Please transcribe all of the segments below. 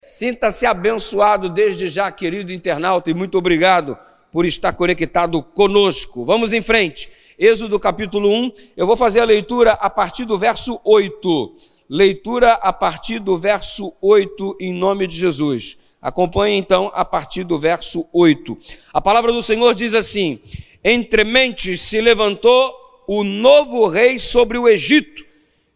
Sinta-se abençoado desde já, querido internauta, e muito obrigado por estar conectado conosco. Vamos em frente. Êxodo capítulo 1, eu vou fazer a leitura a partir do verso 8. Leitura a partir do verso 8, em nome de Jesus. Acompanhe então a partir do verso 8. A palavra do Senhor diz assim: entre mentes se levantou o novo rei sobre o Egito,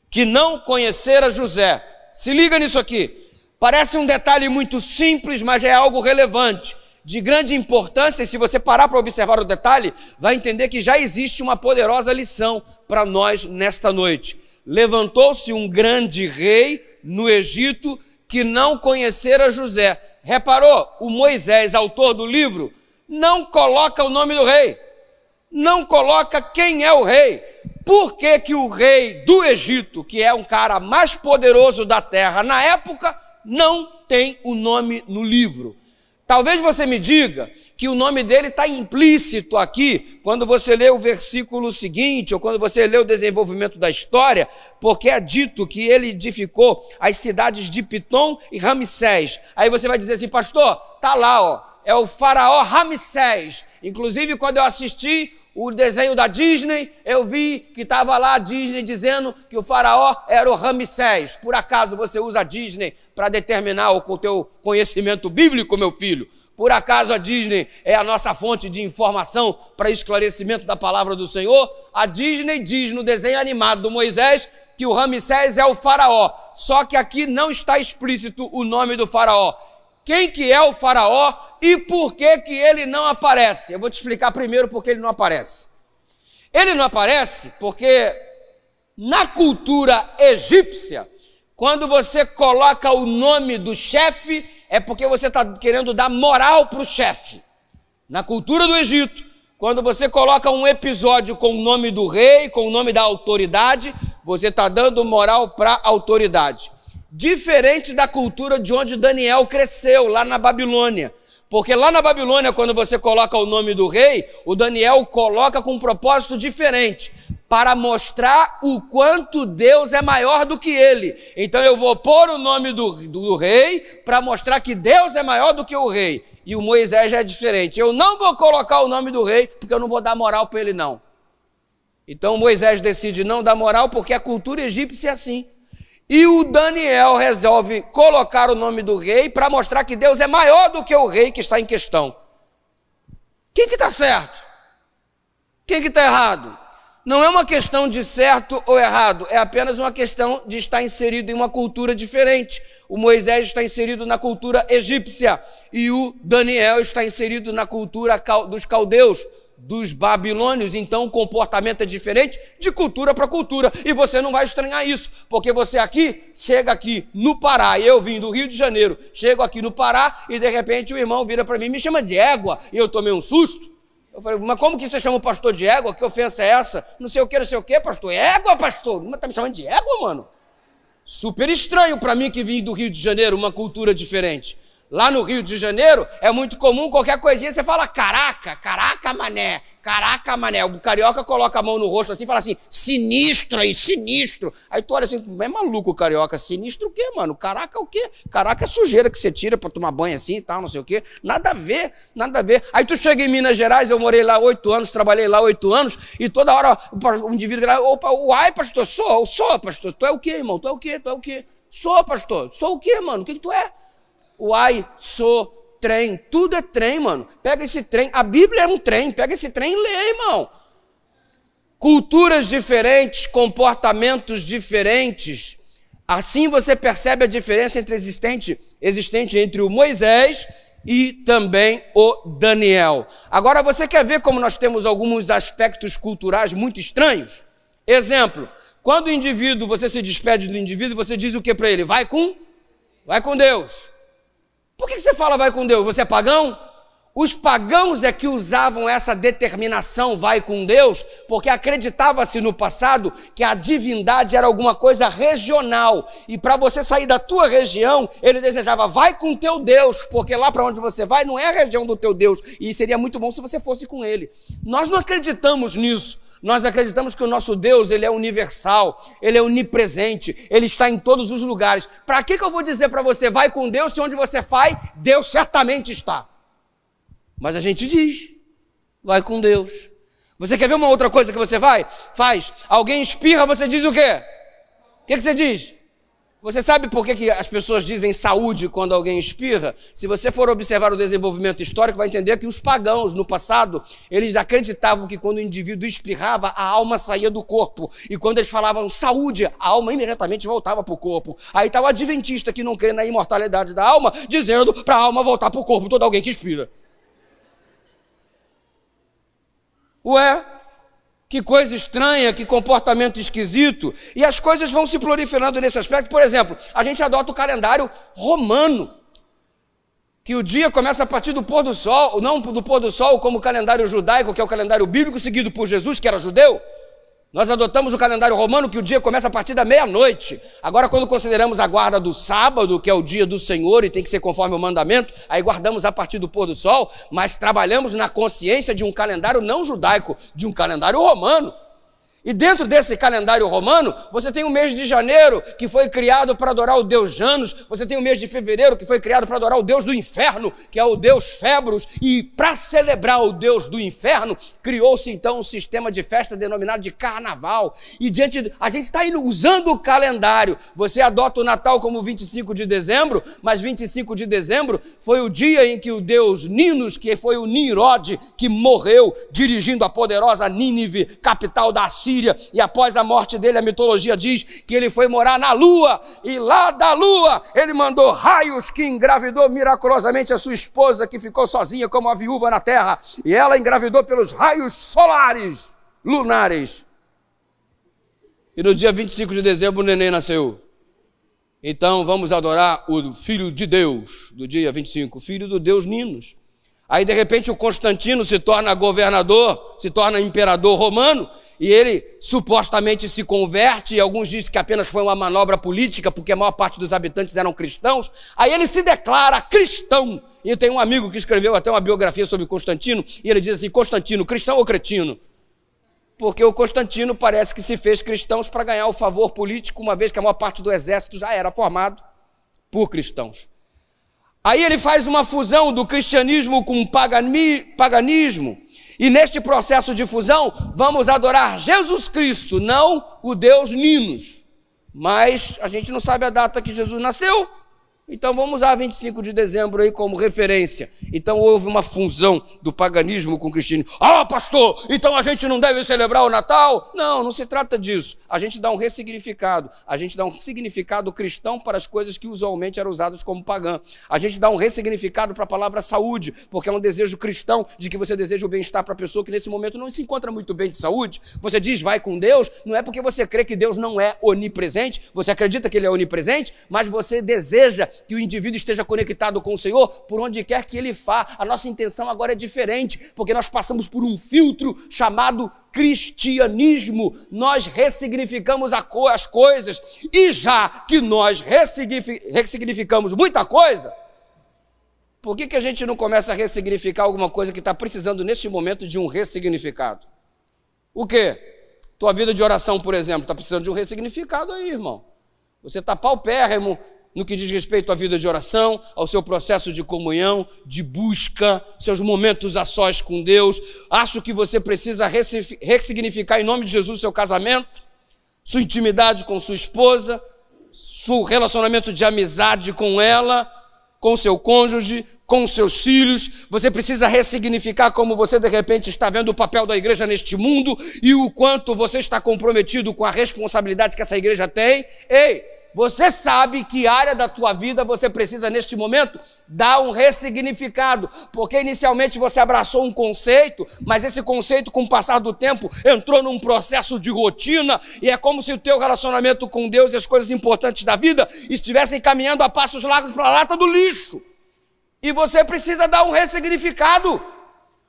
que não conhecera José. Se liga nisso aqui. Parece um detalhe muito simples, mas é algo relevante, de grande importância, e se você parar para observar o detalhe, vai entender que já existe uma poderosa lição para nós nesta noite. Levantou-se um grande rei no Egito que não conhecera José. Reparou? O Moisés, autor do livro, não coloca o nome do rei, não coloca quem é o rei. Por que que o rei do Egito, que é um cara mais poderoso da terra na época, não tem o nome no livro? Talvez você me diga que o nome dele está implícito aqui, quando você lê o versículo seguinte, ou quando você lê o desenvolvimento da história, porque é dito que ele edificou as cidades de Pitom e Ramsés. Aí você vai dizer assim: pastor, tá lá, ó, é o faraó Ramsés. Inclusive, quando eu assisti o desenho da Disney, eu vi que estava lá a Disney dizendo que o faraó era o Ramsés. Por acaso você usa a Disney para determinar o teu conhecimento bíblico, meu filho? Por acaso a Disney é a nossa fonte de informação para esclarecimento da palavra do Senhor? A Disney diz no desenho animado do Moisés que o Ramsés é o faraó. Só que aqui não está explícito o nome do faraó. Quem que é o faraó e por que que ele não aparece? Eu vou te explicar primeiro por que ele não aparece. Ele não aparece porque na cultura egípcia, quando você coloca o nome do chefe, é porque você está querendo dar moral para o chefe. Na cultura do Egito, quando você coloca um episódio com o nome do rei, com o nome da autoridade, você está dando moral para a autoridade. Diferente da cultura de onde Daniel cresceu, lá na Babilônia. Porque lá na Babilônia, quando você coloca o nome do rei, o Daniel coloca com um propósito diferente, para mostrar o quanto Deus é maior do que ele. Então eu vou pôr o nome do rei para mostrar que Deus é maior do que o rei. E o Moisés já é diferente. Eu não vou colocar o nome do rei, porque eu não vou dar moral para ele não. Então Moisés decide não dar moral, porque a cultura egípcia é assim. E o Daniel resolve colocar o nome do rei para mostrar que Deus é maior do que o rei que está em questão. Quem que está certo? Quem que está errado? Não é uma questão de certo ou errado, é apenas uma questão de estar inserido em uma cultura diferente. O Moisés está inserido na cultura egípcia e o Daniel está inserido na cultura dos caldeus, dos babilônios. Então o comportamento é diferente de cultura para cultura, e você não vai estranhar isso, porque você chega aqui no Pará, e eu vim do Rio de Janeiro, chego aqui no Pará e de repente o irmão vira para mim, me chama de égua, e eu tomei um susto. Eu falei: mas como que você chama o pastor de égua? Que ofensa é essa? Não sei o que, pastor. Égua, pastor? Mas tá me chamando de égua, mano? Super estranho para mim, que vim do Rio de Janeiro, uma cultura diferente. Lá no Rio de Janeiro é muito comum, qualquer coisinha você fala caraca mané, caraca mané. O carioca coloca a mão no rosto assim e fala assim: sinistro aí, sinistro. Aí tu olha assim: é maluco o carioca, sinistro o quê, mano? Caraca o quê? Caraca é sujeira que você tira pra tomar banho assim e tal, não sei o quê. Nada a ver, nada a ver. Aí tu chega em Minas Gerais, eu morei lá 8 anos, trabalhei lá 8 anos, e toda hora o indivíduo lá: opa, uai, pastor, sou, pastor. Tu é o quê, irmão? Tu é o quê? Sou, pastor. Sou o quê, mano? O que tu é? Uai, sou, trem, tudo é trem, mano. Pega esse trem, a Bíblia é um trem, pega esse trem e lê, irmão. Culturas diferentes, comportamentos diferentes. Assim você percebe a diferença existente entre o Moisés e também o Daniel. Agora você quer ver como nós temos alguns aspectos culturais muito estranhos? Exemplo, quando você se despede do indivíduo, você diz o que para ele? Vai com Deus. Por que você fala vai com Deus? Você é pagão? Os pagãos é que usavam essa determinação, vai com Deus, porque acreditava-se no passado que a divindade era alguma coisa regional. E para você sair da tua região, ele desejava, vai com teu Deus, porque lá para onde você vai não é a região do teu Deus. E seria muito bom se você fosse com ele. Nós não acreditamos nisso. Nós acreditamos que o nosso Deus, ele é universal, ele é onipresente, ele está em todos os lugares. Para que eu vou dizer para você, vai com Deus, se onde você vai, Deus certamente está? Mas a gente diz, vai com Deus. Você quer ver uma outra coisa que você faz? Alguém espirra, você diz o quê? O que você diz? Você sabe por que as pessoas dizem saúde quando alguém espirra? Se você for observar o desenvolvimento histórico, vai entender que os pagãos, no passado, eles acreditavam que quando o indivíduo espirrava, a alma saía do corpo. E quando eles falavam saúde, a alma imediatamente voltava para o corpo. Aí está o adventista que não crê na imortalidade da alma, dizendo para a alma voltar para o corpo, todo alguém que expira. Ué, que coisa estranha, que comportamento esquisito. E as coisas vão se proliferando nesse aspecto. Por exemplo, a gente adota o calendário romano, que o dia começa a partir do pôr do sol, não do pôr do sol como o calendário judaico, que é o calendário bíblico, seguido por Jesus, que era judeu. Nós adotamos o calendário romano, que o dia começa a partir da meia-noite. Agora, quando consideramos a guarda do sábado, que é o dia do Senhor, e tem que ser conforme o mandamento, aí guardamos a partir do pôr do sol, mas trabalhamos na consciência de um calendário não judaico, de um calendário romano. E dentro desse calendário romano, você tem o mês de janeiro, que foi criado para adorar o deus Janus, você tem o mês de fevereiro, que foi criado para adorar o deus do inferno, que é o deus Febros, e para celebrar o deus do inferno, criou-se então um sistema de festa denominado de carnaval. E a gente está usando o calendário, você adota o Natal como 25 de dezembro, mas 25 de dezembro foi o dia em que o deus Ninos, que foi o Nimrod, que morreu dirigindo a poderosa Nínive, capital da Síria, e após a morte dele, a mitologia diz que ele foi morar na lua, e lá da lua ele mandou raios que engravidou miraculosamente a sua esposa, que ficou sozinha como uma viúva na terra, e ela engravidou pelos raios solares, lunares. E no dia 25 de dezembro o neném nasceu. Então vamos adorar o filho de Deus, do dia 25, filho do deus Ninos. Aí, de repente, o Constantino se torna governador, se torna imperador romano, e ele supostamente se converte, e alguns dizem que apenas foi uma manobra política, porque a maior parte dos habitantes eram cristãos. Aí ele se declara cristão. E eu tenho um amigo que escreveu até uma biografia sobre Constantino, e ele diz assim, Constantino, cristão ou cretino? Porque o Constantino parece que se fez cristão para ganhar o favor político, uma vez que a maior parte do exército já era formado por cristãos. Aí ele faz uma fusão do cristianismo com o paganismo, e neste processo de fusão, vamos adorar Jesus Cristo, não o deus Ninos. Mas a gente não sabe a data que Jesus nasceu, então vamos usar 25 de dezembro aí como referência. Então houve uma fusão do paganismo com o cristianismo. Ah, pastor, então a gente não deve celebrar o Natal? Não, não se trata disso. A gente dá um ressignificado. A gente dá um significado cristão para as coisas que usualmente eram usadas como pagã. A gente dá um ressignificado para a palavra saúde, porque é um desejo cristão de que você deseja o bem-estar para a pessoa que nesse momento não se encontra muito bem de saúde. Você diz, vai com Deus, não é porque você crê que Deus não é onipresente, você acredita que Ele é onipresente, mas você deseja que o indivíduo esteja conectado com o Senhor por onde quer que ele vá. A nossa intenção agora é diferente, porque nós passamos por um filtro chamado cristianismo. Nós ressignificamos as coisas, e já que nós ressignificamos muita coisa, por que a gente não começa a ressignificar alguma coisa que está precisando neste momento de um ressignificado? O quê? Tua vida de oração, por exemplo, está precisando de um ressignificado aí, irmão. Você está paupérrimo no que diz respeito à vida de oração, ao seu processo de comunhão, de busca, seus momentos a sós com Deus. Acho que você precisa ressignificar em nome de Jesus seu casamento, sua intimidade com sua esposa, seu relacionamento de amizade com ela, com seu cônjuge, com seus filhos. Você precisa ressignificar como você de repente está vendo o papel da igreja neste mundo e o quanto você está comprometido com a responsabilidade que essa igreja tem. Ei, você sabe que área da tua vida você precisa neste momento dar um ressignificado, porque inicialmente você abraçou um conceito, mas esse conceito com o passar do tempo entrou num processo de rotina, e é como se o teu relacionamento com Deus e as coisas importantes da vida estivessem caminhando a passos largos para a lata do lixo. e você precisa dar um ressignificado.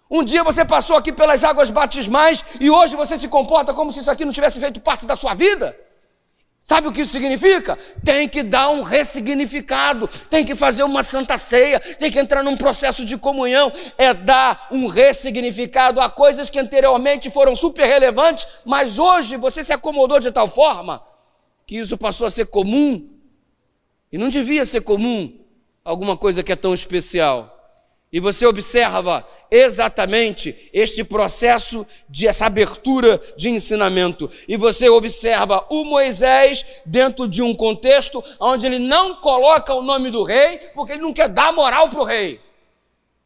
Um dia você passou aqui pelas águas batismais e hoje você se comporta como se isso aqui não tivesse feito parte da sua vida. Sabe o que isso significa? Tem que dar um ressignificado, tem que fazer uma santa ceia, tem que entrar num processo de comunhão, é dar um ressignificado a coisas que anteriormente foram super relevantes, mas hoje você se acomodou de tal forma que isso passou a ser comum, e não devia ser comum alguma coisa que é tão especial. E você observa exatamente este processo essa abertura de ensinamento. E você observa o Moisés dentro de um contexto onde ele não coloca o nome do rei, porque ele não quer dar moral para o rei.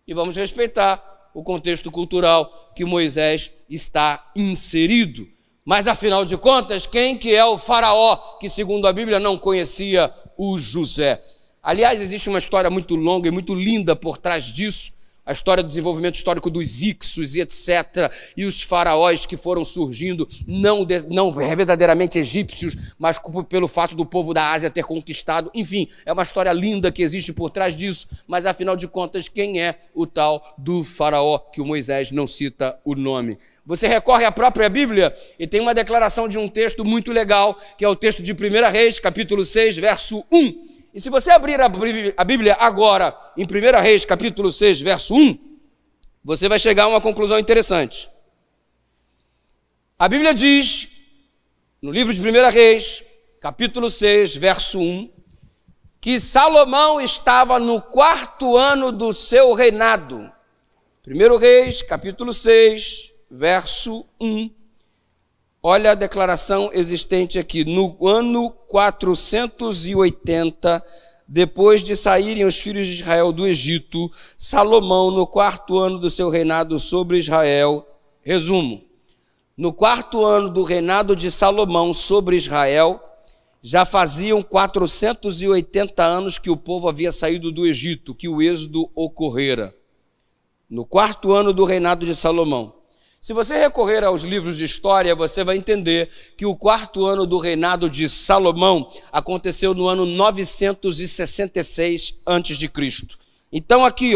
E vamos respeitar o contexto cultural que Moisés está inserido. Mas afinal de contas, quem que é o faraó que, segundo a Bíblia, não conhecia o José? Aliás, existe uma história muito longa e muito linda por trás disso, a história do desenvolvimento histórico dos Ixos e etc., e os faraós que foram surgindo, não verdadeiramente egípcios, mas pelo fato do povo da Ásia ter conquistado. Enfim, é uma história linda que existe por trás disso, mas afinal de contas, quem é o tal do faraó que o Moisés não cita o nome? Você recorre à própria Bíblia e tem uma declaração de um texto muito legal, que é o texto de 1 Reis, capítulo 6, verso 1. E se você abrir a Bíblia agora, em 1 Reis, capítulo 6, verso 1, você vai chegar a uma conclusão interessante. A Bíblia diz, no livro de 1 Reis, capítulo 6, verso 1, que Salomão estava no 4º ano do seu reinado. 1 Reis, capítulo 6, verso 1. Olha a declaração existente aqui. No ano 480, depois de saírem os filhos de Israel do Egito, Salomão, no 4º ano do seu reinado sobre Israel, resumo, no 4º ano do reinado de Salomão sobre Israel, já faziam 480 anos que o povo havia saído do Egito, que o êxodo ocorrera. No 4º ano do reinado de Salomão. Se você recorrer aos livros de história, você vai entender que o 4º ano do reinado de Salomão aconteceu no ano 966 a.C. Então aqui,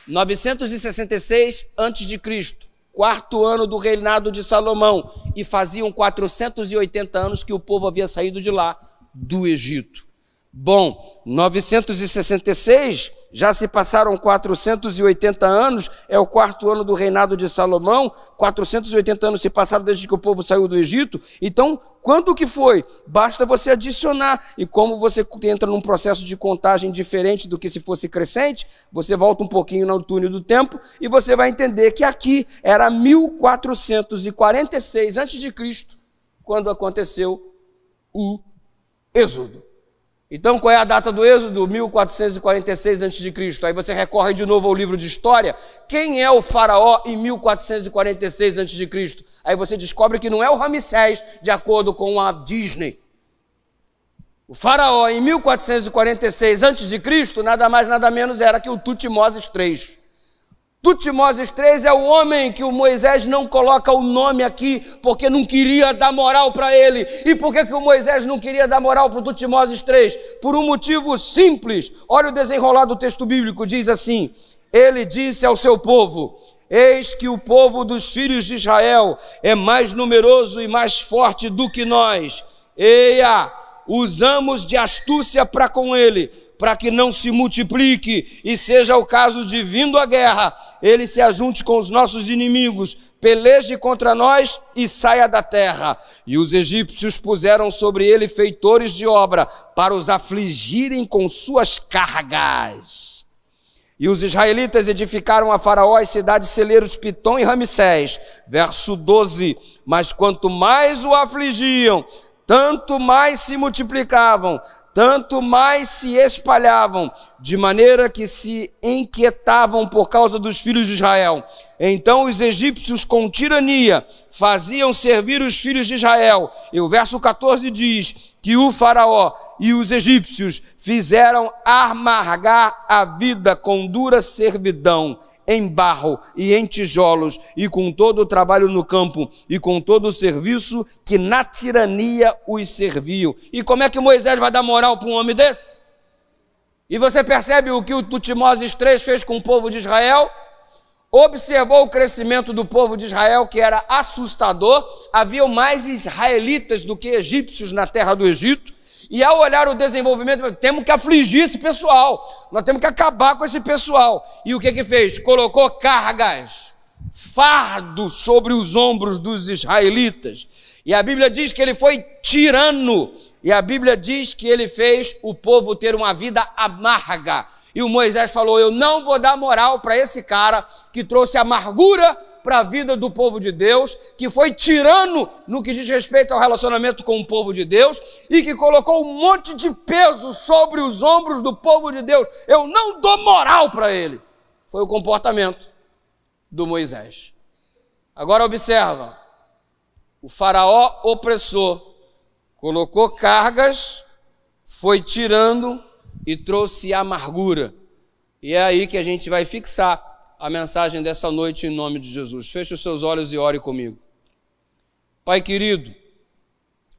966 a.C., 4º ano do reinado de Salomão, e faziam 480 anos que o povo havia saído de lá, do Egito. Bom, 966, já se passaram 480 anos, é o 4º ano do reinado de Salomão, 480 anos se passaram desde que o povo saiu do Egito. Então, quanto que foi? Basta você adicionar, e como você entra num processo de contagem diferente do que se fosse crescente, você volta um pouquinho no túnel do tempo, e você vai entender que aqui era 1446 a.C., quando aconteceu o Êxodo. Então, qual é a data do Êxodo? 1446 a.C. Aí você recorre de novo ao livro de história. Quem é o faraó em 1446 a.C.? Aí você descobre que não é o Ramsés, de acordo com a Disney. O faraó em 1446 a.C., nada mais nada menos era que o Tutmoses III. Tutmoses III é o homem que o Moisés não coloca o nome aqui, porque não queria dar moral para ele. E por que o Moisés não queria dar moral para o Tutmoses III? Por um motivo simples. Olha o desenrolar do texto bíblico, diz assim: ele disse ao seu povo: eis que o povo dos filhos de Israel é mais numeroso e mais forte do que nós. Eia, usamos de astúcia para com ele, para que não se multiplique e seja o caso de, vindo a guerra, ele se ajunte com os nossos inimigos, peleje contra nós e saia da terra. E os egípcios puseram sobre ele feitores de obra para os afligirem com suas cargas. E os israelitas edificaram a Faraó as cidades celeiros Pitom e Ramsés. Verso 12, mas quanto mais o afligiam, tanto mais se multiplicavam, tanto mais se espalhavam, de maneira que se inquietavam por causa dos filhos de Israel. Então os egípcios, com tirania, faziam servir os filhos de Israel. E o verso 14 diz que o faraó e os egípcios fizeram amargar a vida com dura servidão, em barro e em tijolos, e com todo o trabalho no campo, e com todo o serviço que na tirania os serviam. E como é que Moisés vai dar moral para um homem desse? E você percebe o que o Tutmoses III fez com o povo de Israel? Observou o crescimento do povo de Israel, que era assustador. Havia mais israelitas do que egípcios na terra do Egito. E ao olhar o desenvolvimento, temos que afligir esse pessoal, nós temos que acabar com esse pessoal. E o que fez? Colocou cargas, fardo sobre os ombros dos israelitas. E a Bíblia diz que ele foi tirano. E a Bíblia diz que ele fez o povo ter uma vida amarga. E o Moisés falou: eu não vou dar moral para esse cara que trouxe amargura para a vida do povo de Deus, que foi tirano no que diz respeito ao relacionamento com o povo de Deus e que colocou um monte de peso sobre os ombros do povo de Deus. Eu não dou moral para ele. Foi o comportamento do Moisés. Agora observa, o faraó opressor colocou cargas, foi tirando e trouxe amargura. E é aí que a gente vai fixar a mensagem dessa noite em nome de Jesus. Feche os seus olhos e ore comigo. Pai querido,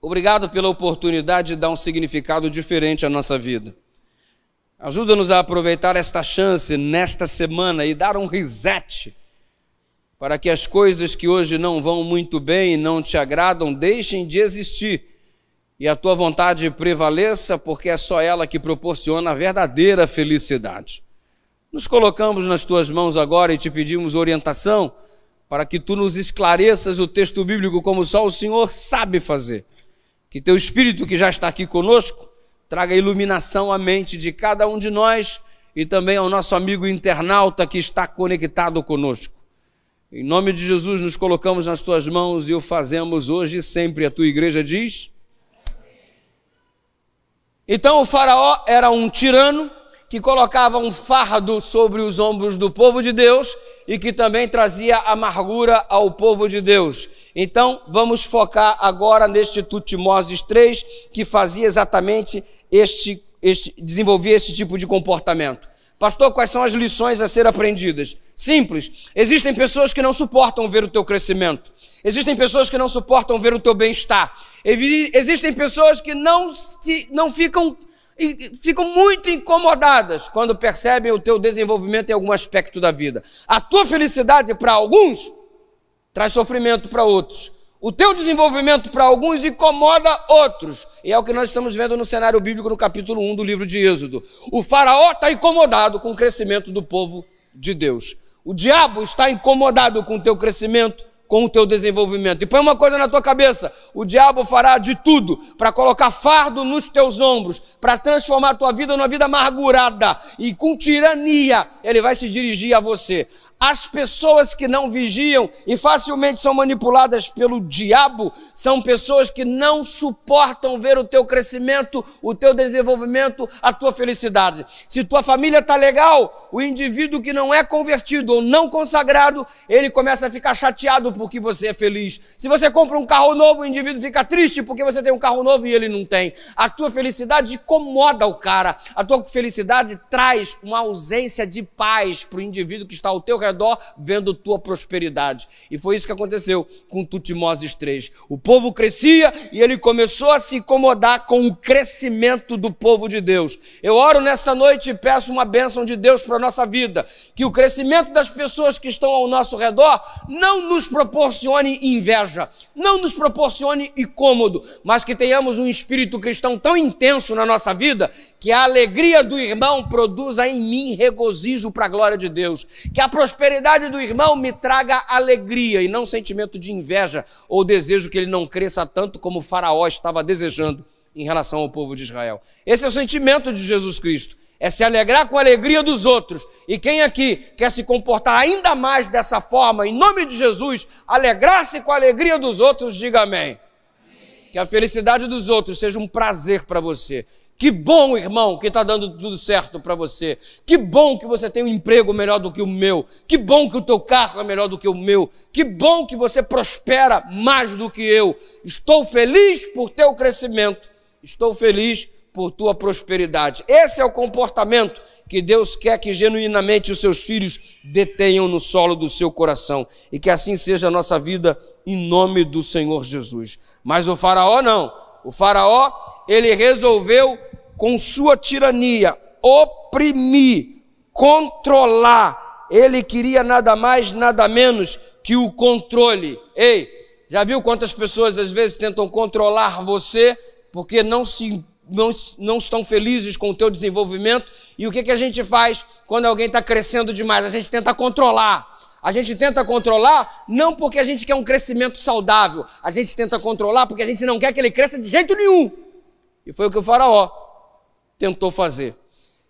obrigado pela oportunidade de dar um significado diferente à nossa vida. Ajuda-nos a aproveitar esta chance nesta semana e dar um reset para que as coisas que hoje não vão muito bem e não te agradam deixem de existir e a tua vontade prevaleça, porque é só ela que proporciona a verdadeira felicidade. Nos colocamos nas tuas mãos agora e te pedimos orientação para que tu nos esclareças o texto bíblico como só o Senhor sabe fazer. Que teu Espírito, que já está aqui conosco, traga iluminação à mente de cada um de nós e também ao nosso amigo internauta que está conectado conosco. Em nome de Jesus nos colocamos nas tuas mãos e o fazemos hoje e sempre. A tua igreja diz. Então o faraó era um tirano que colocava um fardo sobre os ombros do povo de Deus e que também trazia amargura ao povo de Deus. Então, vamos focar agora neste Tutmoses III, que fazia exatamente desenvolvia esse tipo de comportamento. Pastor, quais são as lições a ser aprendidas? Simples. Existem pessoas que não suportam ver o teu crescimento. Existem pessoas que não suportam ver o teu bem-estar. Existem pessoas que não ficam muito incomodadas quando percebem o teu desenvolvimento em algum aspecto da vida. A tua felicidade para alguns traz sofrimento para outros. O teu desenvolvimento para alguns incomoda outros. E é o que nós estamos vendo no cenário bíblico no capítulo 1 do livro de Êxodo. O faraó está incomodado com o crescimento do povo de Deus. O diabo está incomodado com o teu crescimento, com o teu desenvolvimento. E põe uma coisa na tua cabeça: o diabo fará de tudo para colocar fardo nos teus ombros, para transformar a tua vida numa vida amargurada, e com tirania ele vai se dirigir a você. As pessoas que não vigiam e facilmente são manipuladas pelo diabo são pessoas que não suportam ver o teu crescimento, o teu desenvolvimento, a tua felicidade. Se tua família está legal, o indivíduo que não é convertido ou não consagrado, ele começa a ficar chateado porque você é feliz. Se você compra um carro novo, o indivíduo fica triste porque você tem um carro novo e ele não tem. A tua felicidade incomoda o cara. A tua felicidade traz uma ausência de paz para o indivíduo que está ao teu redor, vendo tua prosperidade. E foi isso que aconteceu com Tutmoses III. O povo crescia e ele começou a se incomodar com o crescimento do povo de Deus. Eu oro nesta noite e peço uma bênção de Deus para a nossa vida, que o crescimento das pessoas que estão ao nosso redor não nos proporcione inveja, não nos proporcione incômodo, mas que tenhamos um espírito cristão tão intenso na nossa vida, que a alegria do irmão produza em mim regozijo para a glória de Deus, que a prosperidade do irmão me traga alegria e não sentimento de inveja ou desejo que ele não cresça tanto como o faraó estava desejando em relação ao povo de Israel. Esse é o sentimento de Jesus Cristo, é se alegrar com a alegria dos outros. E quem aqui quer se comportar ainda mais dessa forma, em nome de Jesus, alegrar-se com a alegria dos outros, diga amém. Que a felicidade dos outros seja um prazer para você. Que bom, irmão, que está dando tudo certo para você. Que bom que você tem um emprego melhor do que o meu. Que bom que o teu carro é melhor do que o meu. Que bom que você prospera mais do que eu. Estou feliz por teu crescimento. Estou feliz por tua prosperidade. Esse é o comportamento que Deus quer que genuinamente os seus filhos detenham no solo do seu coração. E que assim seja a nossa vida em nome do Senhor Jesus. Mas o faraó não. O faraó, ele resolveu, com sua tirania, oprimir, controlar. Ele queria nada mais, nada menos que o controle. Ei, já viu quantas pessoas às vezes tentam controlar você porque não estão felizes com o teu desenvolvimento? E o que a gente faz quando alguém está crescendo demais? A gente tenta controlar. A gente tenta controlar não porque a gente quer um crescimento saudável. A gente tenta controlar porque a gente não quer que ele cresça de jeito nenhum. E foi o que o faraó tentou fazer.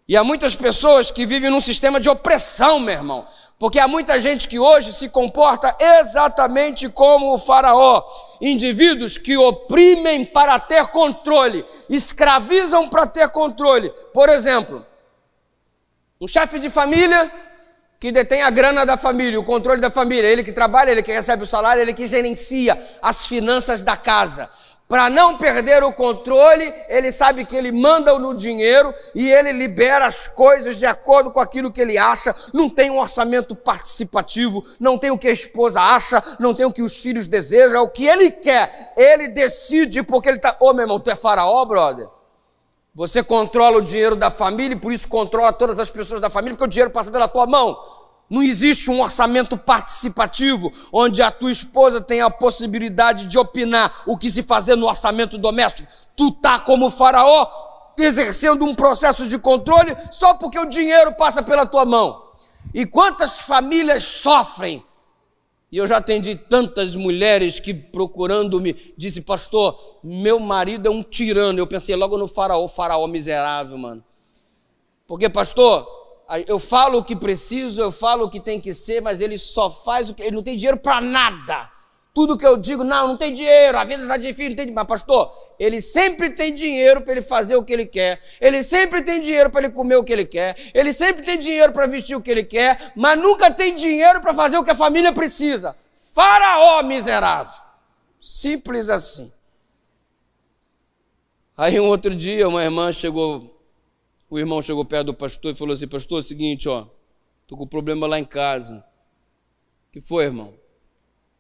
E há muitas pessoas que vivem num sistema de opressão, meu irmão. Porque há muita gente que hoje se comporta exatamente como o faraó. Indivíduos que oprimem para ter controle, escravizam para ter controle. Por exemplo, um chefe de família que detém a grana da família, o controle da família, ele que trabalha, ele que recebe o salário, ele que gerencia as finanças da casa. Para não perder o controle, ele sabe que ele manda no dinheiro e ele libera as coisas de acordo com aquilo que ele acha. Não tem um orçamento participativo, não tem o que a esposa acha, não tem o que os filhos desejam, é o que ele quer. Ele decide porque ele está... Ô, meu irmão, tu é faraó, brother? Você controla o dinheiro da família e por isso controla todas as pessoas da família, porque o dinheiro passa pela tua mão. Não existe um orçamento participativo onde a tua esposa tem a possibilidade de opinar o que se fazer no orçamento doméstico. Tu tá como faraó, exercendo um processo de controle só porque o dinheiro passa pela tua mão. E quantas famílias sofrem? E eu já atendi tantas mulheres que procurando-me, disse, pastor, meu marido é um tirano. Eu pensei logo no faraó miserável, mano. Porque, pastor, eu falo o que preciso, eu falo o que tem que ser, mas ele só faz o que... Ele não tem dinheiro para nada. Tudo que eu digo, não tem dinheiro, a vida está difícil, não tem dinheiro. Mas, pastor, ele sempre tem dinheiro para ele fazer o que ele quer. Ele sempre tem dinheiro para ele comer o que ele quer. Ele sempre tem dinheiro para vestir o que ele quer, mas nunca tem dinheiro para fazer o que a família precisa. Faraó miserável. Simples assim. Aí um outro dia uma irmã chegou, o irmão chegou perto do pastor e falou assim, pastor, é o seguinte, tô com um problema lá em casa. O que foi, irmão?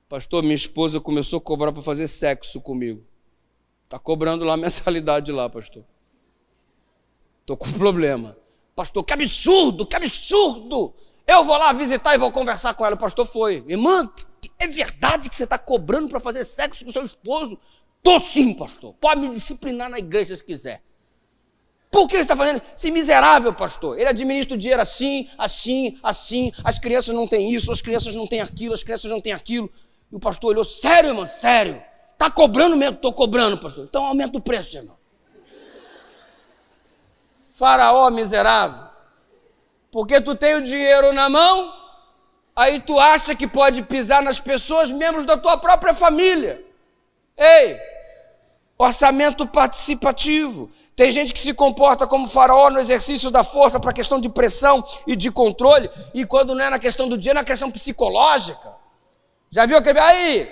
Pastor, minha esposa começou a cobrar para fazer sexo comigo. Está cobrando lá a mensalidade lá, pastor. Estou com um problema. Pastor, que absurdo, que absurdo. Eu vou lá visitar e vou conversar com ela. O pastor foi. Irmã, é verdade que você está cobrando para fazer sexo com seu esposo? Tô sim, pastor. Pode me disciplinar na igreja se quiser. Por que você está fazendo? Esse miserável, pastor. Ele administra o dinheiro assim, assim, assim. As crianças não têm isso, as crianças não têm aquilo, as crianças não têm aquilo. E o pastor olhou, sério, irmão, sério? Está cobrando mesmo? Estou cobrando, pastor. Então aumenta o preço, irmão. Faraó miserável. Porque tu tem o dinheiro na mão, aí tu acha que pode pisar nas pessoas, membros da tua própria família. Ei, orçamento participativo. Tem gente que se comporta como faraó no exercício da força para questão de pressão e de controle, e quando não é na questão do dinheiro, é na questão psicológica. Já viu aquele... Aí,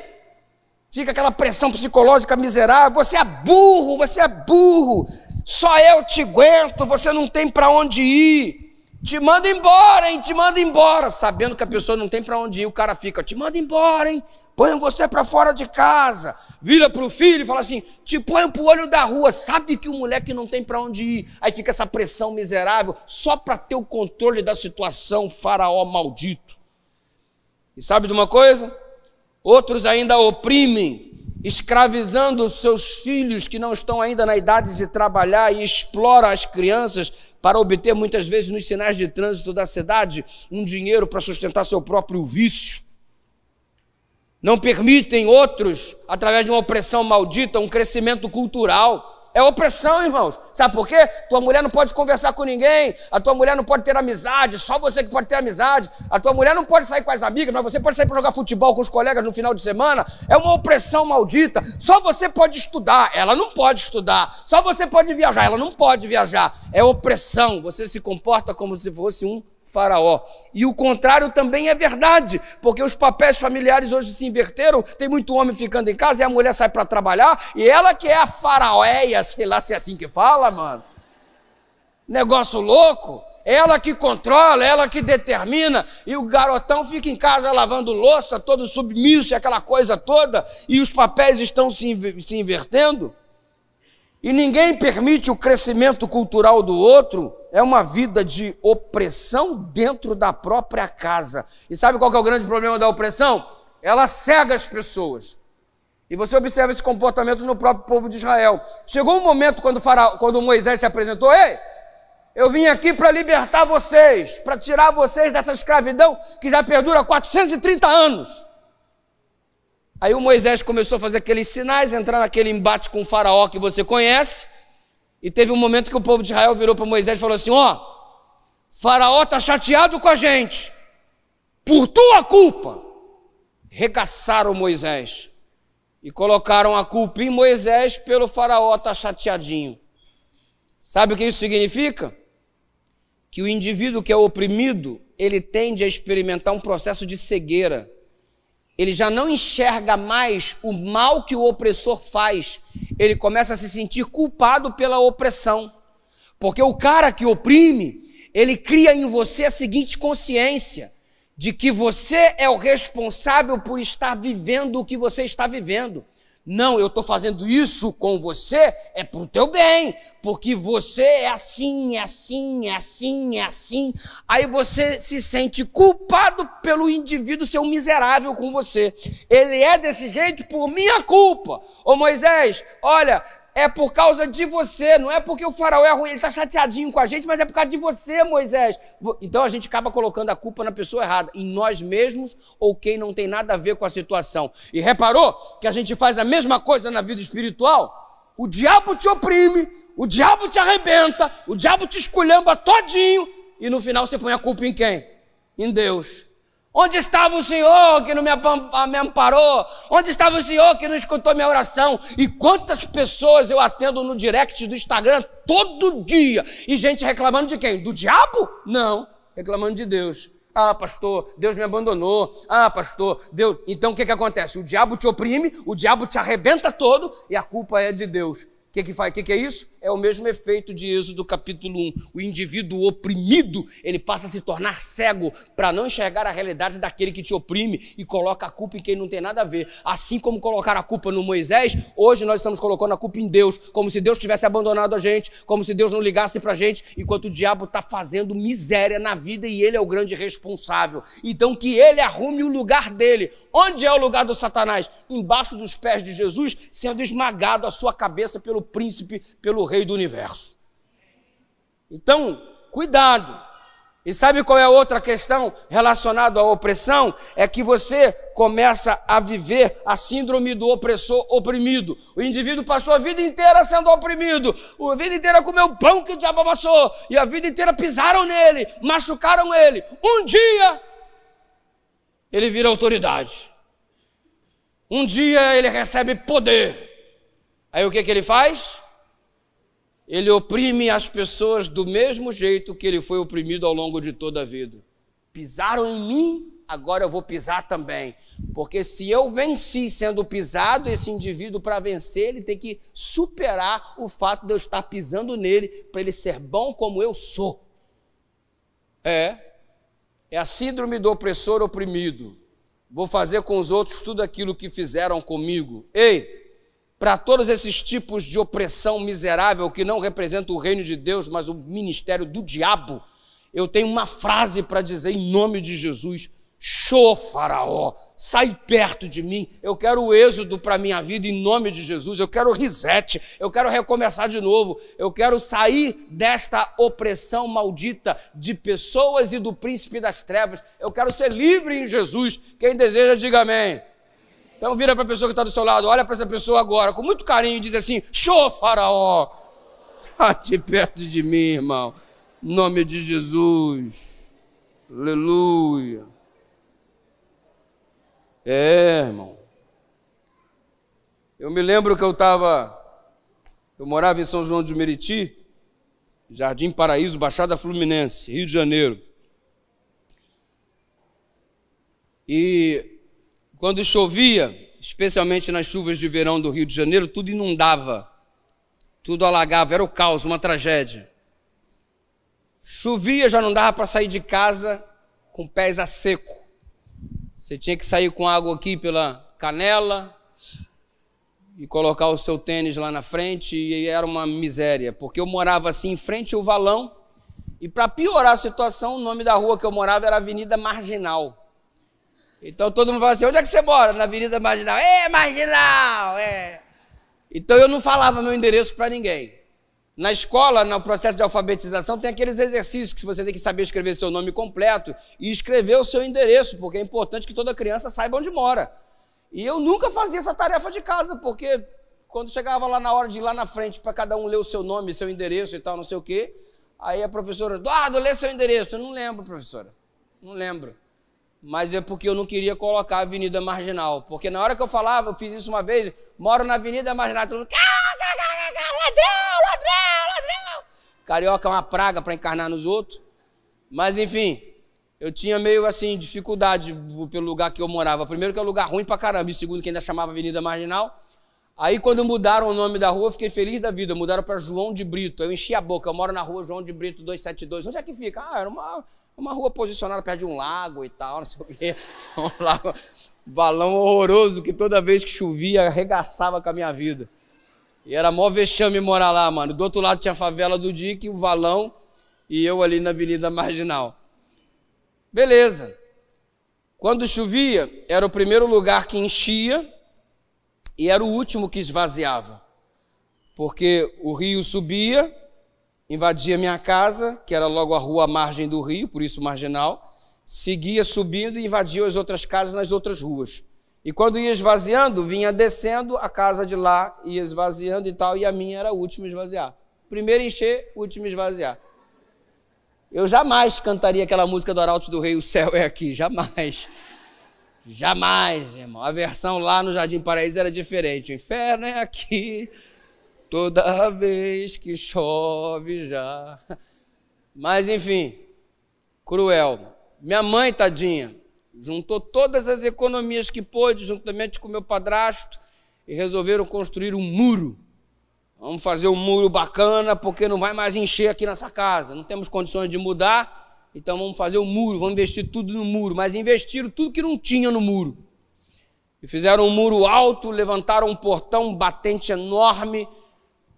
fica aquela pressão psicológica miserável. Você é burro, só eu te aguento, você não tem para onde ir. Te manda embora, hein, te manda embora. Sabendo que a pessoa não tem para onde ir, o cara fica, te manda embora, hein, põe você para fora de casa. Vira para o filho e fala assim, te põe para o olho da rua. Sabe que o moleque não tem para onde ir. Aí fica essa pressão miserável, só para ter o controle da situação, faraó maldito. E sabe de uma coisa? Outros ainda oprimem, escravizando os seus filhos que não estão ainda na idade de trabalhar e exploram as crianças para obter muitas vezes nos sinais de trânsito da cidade um dinheiro para sustentar seu próprio vício. Não permitem outros, através de uma opressão maldita, um crescimento cultural. É opressão, irmãos. Sabe por quê? Tua mulher não pode conversar com ninguém, a tua mulher não pode ter amizade, só você que pode ter amizade, a tua mulher não pode sair com as amigas, mas você pode sair para jogar futebol com os colegas no final de semana. É uma opressão maldita. Só você pode estudar, ela não pode estudar. Só você pode viajar, ela não pode viajar. É opressão. Você se comporta como se fosse um faraó. E o contrário também é verdade, porque os papéis familiares hoje se inverteram, tem muito homem ficando em casa e a mulher sai para trabalhar e ela que é a faraóia, sei lá se é assim que fala, mano. Negócio louco. Ela que controla, ela que determina, e o garotão fica em casa lavando louça, todo submisso, aquela coisa toda, e os papéis estão se invertendo. E ninguém permite o crescimento cultural do outro. é uma vida de opressão dentro da própria casa. E sabe qual que é o grande problema da opressão? Ela cega as pessoas. E você observa esse comportamento no próprio povo de Israel. Chegou um momento quando Moisés se apresentou: ei, eu vim aqui para libertar vocês, para tirar vocês dessa escravidão que já perdura 430 anos. Aí o Moisés começou a fazer aqueles sinais, entrar naquele embate com o faraó que você conhece, e teve um momento que o povo de Israel virou para Moisés e falou assim: ó, faraó está chateado com a gente, por tua culpa. Regaçaram Moisés e colocaram a culpa em Moisés pelo faraó estar chateadinho. Sabe o que isso significa? Que o indivíduo que é oprimido, ele tende a experimentar um processo de cegueira. Ele já não enxerga mais o mal que o opressor faz. Ele começa a se sentir culpado pela opressão. Porque o cara que oprime, ele cria em você a seguinte consciência: de que você é o responsável por estar vivendo o que você está vivendo. Não, eu estou fazendo isso com você, é para o teu bem, porque você é assim, é assim, é assim, é assim. Aí você se sente culpado pelo indivíduo ser um miserável com você. Ele é desse jeito por minha culpa. Ô Moisés, olha, é por causa de você, não é porque o faraó é ruim, ele está chateadinho com a gente, mas é por causa de você, Moisés. Então a gente acaba colocando a culpa na pessoa errada, em nós mesmos ou quem não tem nada a ver com a situação. E reparou que a gente faz a mesma coisa na vida espiritual? O diabo te oprime, o diabo te arrebenta, o diabo te esculhamba todinho, e no final você põe a culpa em quem? Em Deus. Onde estava o Senhor que não me amparou? Onde estava o Senhor que não escutou minha oração? E quantas pessoas eu atendo no direct do Instagram todo dia? E gente reclamando de quem? Do diabo? Não, reclamando de Deus. Ah, pastor, Deus me abandonou. Ah, pastor, Deus... Então o que acontece? O diabo te oprime, o diabo te arrebenta todo e a culpa é de Deus. O que é isso? É o mesmo efeito de Êxodo capítulo 1. O indivíduo oprimido, ele passa a se tornar cego para não enxergar a realidade daquele que te oprime e coloca a culpa em quem não tem nada a ver. Assim como colocaram a culpa no Moisés, hoje nós estamos colocando a culpa em Deus, como se Deus tivesse abandonado a gente, como se Deus não ligasse para a gente, enquanto o diabo está fazendo miséria na vida e ele é o grande responsável. Então que ele arrume o lugar dele. Onde é o lugar do Satanás? Embaixo dos pés de Jesus, sendo esmagado a sua cabeça pelo príncipe, pelo rei do universo. Então, cuidado. E sabe qual é a outra questão relacionada à opressão? É que você começa a viver a síndrome do opressor oprimido. O indivíduo passou a vida inteira sendo oprimido, a vida inteira comeu pão que o diabo amassou, e a vida inteira pisaram nele, machucaram ele. Um dia, ele vira autoridade. Um dia, ele recebe poder. Aí o que ele faz? Ele oprime as pessoas do mesmo jeito que ele foi oprimido ao longo de toda a vida. Pisaram em mim, agora eu vou pisar também. Porque se eu venci sendo pisado, esse indivíduo, para vencer, ele tem que superar o fato de eu estar pisando nele, para ele ser bom como eu sou. É a síndrome do opressor oprimido. Vou fazer com os outros tudo aquilo que fizeram comigo. Ei! Para todos esses tipos de opressão miserável que não representam o reino de Deus, mas o ministério do diabo, eu tenho uma frase para dizer em nome de Jesus: Show, faraó, sai perto de mim. Eu quero o êxodo para a minha vida em nome de Jesus. Eu quero o reset, eu quero recomeçar de novo. Eu quero sair desta opressão maldita de pessoas e do príncipe das trevas. Eu quero ser livre em Jesus. Quem deseja, diga amém. Então vira para a pessoa que está do seu lado, olha para essa pessoa agora, com muito carinho, e diz assim: Show, faraó, sai de perto de mim, irmão, em nome de Jesus, aleluia. Irmão, eu me lembro que eu morava em São João de Meriti, Jardim Paraíso, Baixada Fluminense, Rio de Janeiro, e quando chovia, especialmente nas chuvas de verão do Rio de Janeiro, tudo inundava, tudo alagava, era o caos, uma tragédia. Chovia, já não dava para sair de casa com pés a seco. Você tinha que sair com água aqui pela canela e colocar o seu tênis lá na frente, e era uma miséria, porque eu morava assim em frente ao valão, E para piorar a situação, o nome da rua que eu morava era Avenida Marginal. Então todo mundo falava assim, onde é que você mora? Na Avenida Marginal. Marginal! Então eu não falava meu endereço para ninguém. Na escola, no processo de alfabetização, tem aqueles exercícios que você tem que saber escrever seu nome completo e escrever o seu endereço, porque é importante que toda criança saiba onde mora. E eu nunca fazia essa tarefa de casa, porque quando chegava lá na hora de ir lá na frente para cada um ler o seu nome, seu endereço e tal, não sei o quê, aí a professora, Eduardo, lê seu endereço. Eu não lembro, professora, não lembro. Mas é porque eu não queria colocar a Avenida Marginal, porque na hora que eu falava, eu fiz isso uma vez, moro na Avenida Marginal, todo mundo, ladrão. Carioca é uma praga para encarnar nos outros. Mas, enfim, eu tinha meio, assim, dificuldade pelo lugar que eu morava. Primeiro que é um lugar ruim pra caramba, e segundo que ainda chamava Avenida Marginal. Aí, quando mudaram o nome da rua, eu fiquei feliz da vida. Mudaram para João de Brito. Eu enchi a boca. Eu moro na rua João de Brito 272. Onde é que fica? Era uma rua posicionada perto de um lago e tal, não sei o quê. Um lago, balão horroroso que toda vez que chovia arregaçava com a minha vida. E era mó vexame morar lá, mano. Do outro lado tinha a favela do Dique, o Valão, e eu ali na Avenida Marginal. Beleza. Quando chovia, era o primeiro lugar que enchia e era o último que esvaziava. Porque o rio subia, invadia minha casa, que era logo a rua à margem do rio, por isso Marginal, seguia subindo e invadia as outras casas nas outras ruas. E quando ia esvaziando, vinha descendo, a casa de lá ia esvaziando e tal, e a minha era a última a esvaziar. Primeiro encher, última a esvaziar. Eu jamais cantaria aquela música do Arauto do Rei, O Céu é Aqui, jamais. Jamais, irmão. A versão lá no Jardim Paraíso era diferente. O inferno é aqui, toda vez que chove já. Mas, enfim, cruel. Minha mãe, tadinha, juntou todas as economias que pôde, juntamente com meu padrasto, e resolveram construir um muro. Vamos fazer um muro bacana, porque não vai mais encher aqui nessa casa. Não temos condições de mudar, então vamos fazer um muro, vamos investir tudo no muro. Mas investiram tudo que não tinha no muro. E fizeram um muro alto, levantaram um portão, um batente enorme.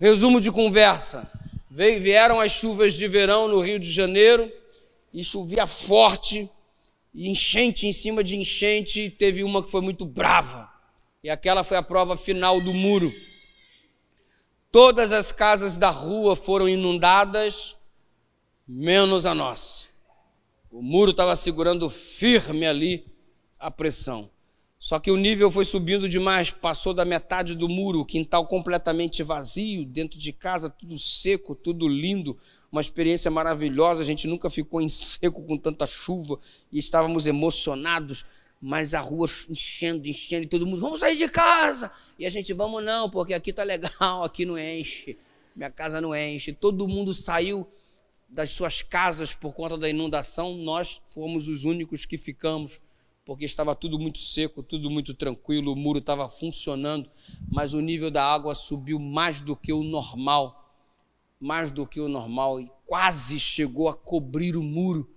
Resumo de conversa. Vieram as chuvas de verão no Rio de Janeiro, e chovia forte, e enchente em cima de enchente, teve uma que foi muito brava. E aquela foi a prova final do muro. Todas as casas da rua foram inundadas, menos a nossa. O muro estava segurando firme ali a pressão. Só que o nível foi subindo demais, passou da metade do muro, o quintal completamente vazio, dentro de casa tudo seco, tudo lindo, uma experiência maravilhosa, a gente nunca ficou em seco com tanta chuva e estávamos emocionados, mas a rua enchendo, e todo mundo, vamos sair de casa! E a gente, vamos não, porque aqui tá legal, aqui não enche, minha casa não enche. Todo mundo saiu das suas casas por conta da inundação, nós fomos os únicos que ficamos, porque estava tudo muito seco, tudo muito tranquilo, o muro estava funcionando, mas o nível da água subiu mais do que o normal, e quase chegou a cobrir o muro,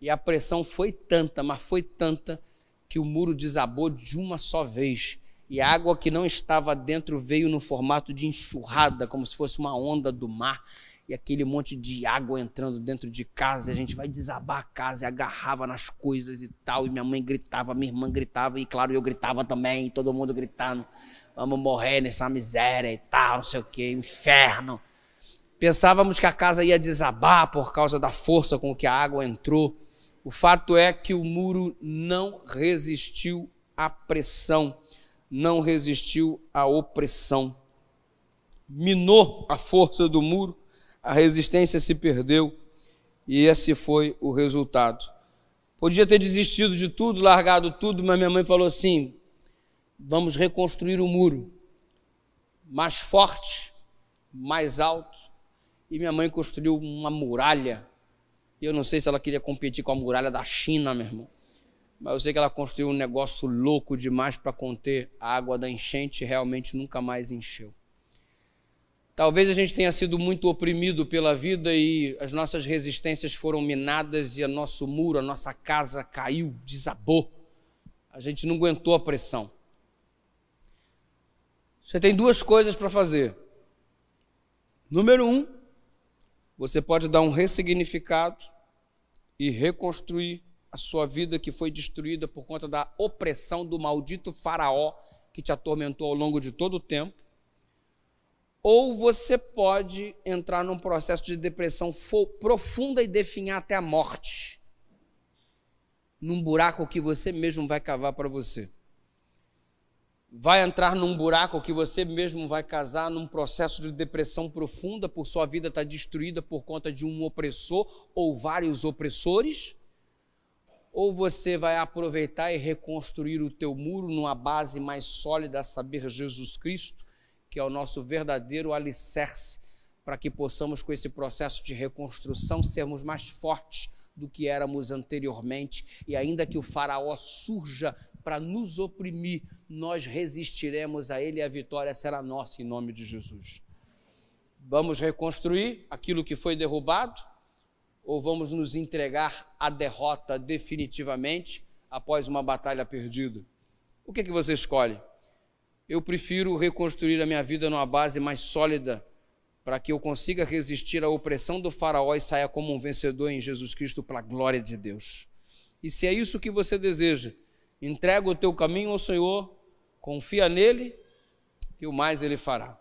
e a pressão foi tanta, mas foi tanta, que o muro desabou de uma só vez, e a água que não estava dentro veio no formato de enxurrada, como se fosse uma onda do mar, e aquele monte de água entrando dentro de casa, e a gente vai desabar a casa, e agarrava nas coisas e tal, e minha mãe gritava, minha irmã gritava, e claro, eu gritava também, todo mundo gritando, vamos morrer nessa miséria e tal, não sei o que, inferno. Pensávamos que a casa ia desabar por causa da força com que a água entrou. O fato é que o muro não resistiu à pressão, não resistiu à opressão. Minou a força do muro, a resistência se perdeu e esse foi o resultado. Podia ter desistido de tudo, largado tudo, mas minha mãe falou assim, vamos reconstruir o muro, mais forte, mais alto. E minha mãe construiu uma muralha. Eu não sei se ela queria competir com a muralha da China, meu irmão. Mas eu sei que ela construiu um negócio louco demais para conter a água da enchente e realmente nunca mais encheu. Talvez a gente tenha sido muito oprimido pela vida e as nossas resistências foram minadas e o nosso muro, a nossa casa caiu, desabou. A gente não aguentou a pressão. Você tem duas coisas para fazer. Número 1, você pode dar um ressignificado e reconstruir a sua vida que foi destruída por conta da opressão do maldito faraó que te atormentou ao longo de todo o tempo. Ou você pode entrar num processo de depressão profunda e definhar até a morte, num buraco que você mesmo vai cavar para você. Vai entrar num buraco que você mesmo vai casar num processo de depressão profunda por sua vida estar destruída por conta de um opressor ou vários opressores, ou você vai aproveitar e reconstruir o teu muro numa base mais sólida, a saber, Jesus Cristo, que é o nosso verdadeiro alicerce, para que possamos, com esse processo de reconstrução, sermos mais fortes do que éramos anteriormente, e ainda que o faraó surja para nos oprimir, nós resistiremos a ele e a vitória será nossa em nome de Jesus. Vamos reconstruir aquilo que foi derrubado ou vamos nos entregar à derrota definitivamente após uma batalha perdida? O que você escolhe? Eu prefiro reconstruir a minha vida numa base mais sólida para que eu consiga resistir à opressão do faraó e saia como um vencedor em Jesus Cristo para a glória de Deus. E se é isso que você deseja, entrega o teu caminho ao Senhor, confia nele, que o mais ele fará.